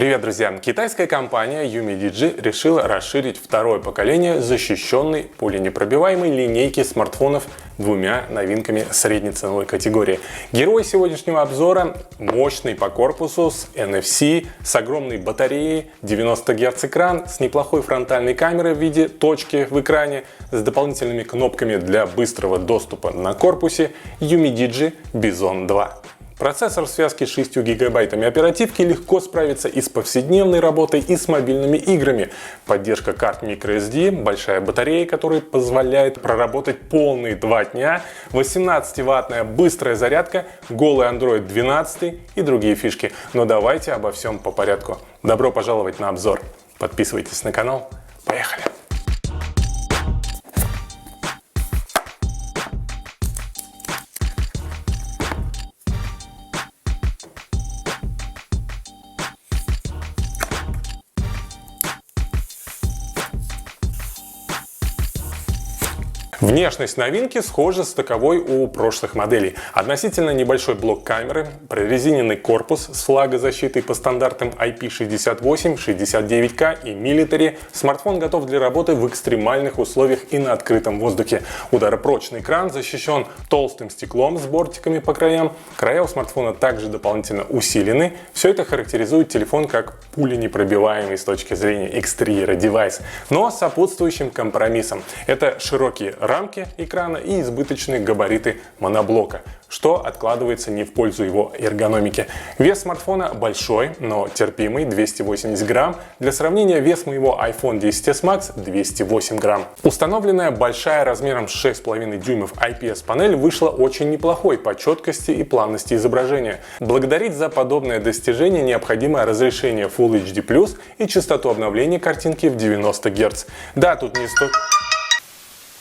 Привет, друзья! Китайская компания UMIDIGI решила расширить второе поколение защищенной пуленепробиваемой линейки смартфонов двумя новинками средней ценовой категории. Герой сегодняшнего обзора – мощный по корпусу, с NFC, с огромной батареей, 90 Гц экран, с неплохой фронтальной камерой в виде точки в экране, с дополнительными кнопками для быстрого доступа на корпусе UMIDIGI Bison 2. Процессор в связке с 6 гигабайтами оперативки легко справится и с повседневной работой, и с мобильными играми. Поддержка карт microSD, большая батарея, которая позволяет проработать полные 2 дня, 18-ваттная быстрая зарядка, голый Android 12 и другие фишки. Но давайте обо всем по порядку. Добро пожаловать на обзор. Подписывайтесь на канал. Поехали! Внешность новинки схожа с таковой у прошлых моделей. Относительно небольшой блок камеры, прорезиненный корпус с флагозащитой по стандартам IP68, 69K и Military. Смартфон готов для работы в экстремальных условиях и на открытом воздухе. Ударопрочный экран защищен толстым стеклом с бортиками по краям. Края у смартфона также дополнительно усилены. Все это характеризует телефон как пуленепробиваемый с точки зрения экстерьера девайс, но с сопутствующим компромиссом. Это широкие рамки экрана и избыточные габариты моноблока, что откладывается не в пользу его эргономики. Вес смартфона большой, но терпимый, 280 грамм. Для сравнения, вес моего iPhone XS Max 208 грамм. Установленная большая размером 6,5 дюймов IPS-панель вышла очень неплохой по четкости и плавности изображения. Благодарить за подобное достижение необходимо разрешение Full HD+, и частоту обновления картинки в 90 Гц. Да, тут не 100...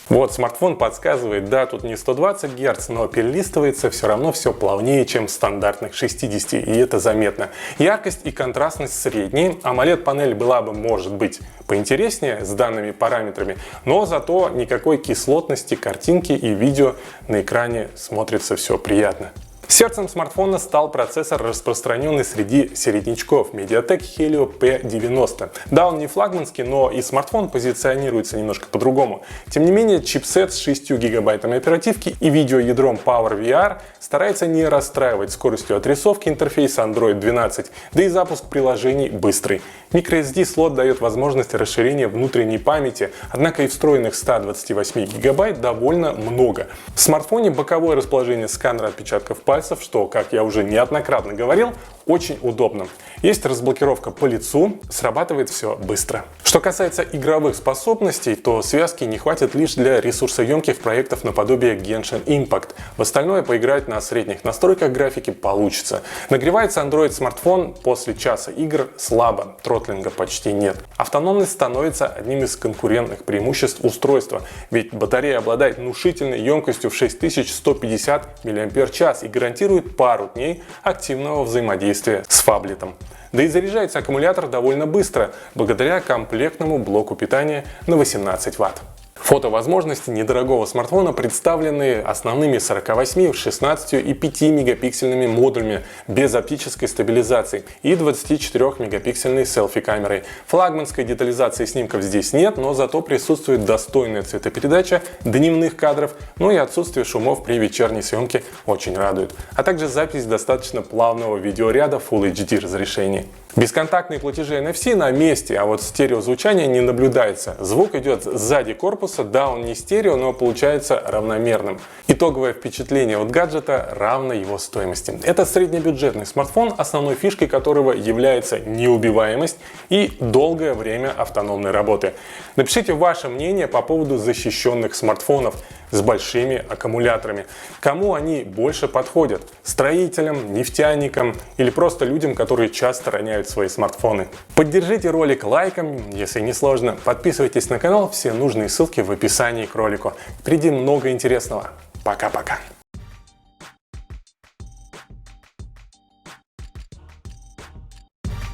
Вот, смартфон подсказывает, да, тут не 120 Гц, но перелистывается все равно все плавнее, чем стандартных 60, и это заметно. Яркость и контрастность средние, AMOLED-панель была бы, может быть, поинтереснее с данными параметрами, но зато никакой кислотности картинки и видео на экране смотрится все приятно. Сердцем смартфона стал процессор, распространенный среди середнячков MediaTek Helio P90. Да, он не флагманский, но и смартфон позиционируется немножко по-другому. Тем не менее, чипсет с 6 гигабайтами оперативки и видеоядром PowerVR старается не расстраивать скоростью отрисовки интерфейса Android 12, да и запуск приложений быстрый. MicroSD слот дает возможность расширения внутренней памяти, однако и встроенных 128 гигабайт довольно много. В смартфоне боковое расположение сканера отпечатков пальцев, что, как я уже неоднократно говорил, очень удобно. Есть разблокировка по лицу, срабатывает все быстро. Что касается игровых способностей, то связки не хватит лишь для ресурсоемких проектов наподобие Genshin Impact. В остальное поиграть на средних настройках графики получится. Нагревается Android смартфон после часа игр слабо, тротлинга почти нет. Автономность становится одним из конкурентных преимуществ устройства, ведь батарея обладает внушительной емкостью в 6150 мАч и гарантирует пару дней активного взаимодействия с фаблетом. Да и заряжается аккумулятор довольно быстро, благодаря комплектному блоку питания на 18 Вт. Фотовозможности недорогого смартфона представлены основными 48, 16 и 5 мегапиксельными модулями без оптической стабилизации и 24 мегапиксельной селфи-камерой. Флагманской детализации снимков здесь нет, но зато присутствует достойная цветопередача дневных кадров, ну и отсутствие шумов при вечерней съемке очень радует. А также запись достаточно плавного видеоряда Full HD разрешения. Бесконтактные платежи NFC на месте, а вот стереозвучания не наблюдается. Звук идет сзади корпуса, да, он не стерео, но получается равномерным. Итоговое впечатление от гаджета равно его стоимости. Это среднебюджетный смартфон, основной фишкой которого является неубиваемость и долгое время автономной работы. Напишите ваше мнение по поводу защищенных смартфонов с большими аккумуляторами. Кому они больше подходят? Строителям, нефтяникам или просто людям, которые часто роняют свои смартфоны? Поддержите ролик лайком, если не сложно. Подписывайтесь на канал, все нужные ссылки в описании к ролику. Впереди много интересного. Пока-пока.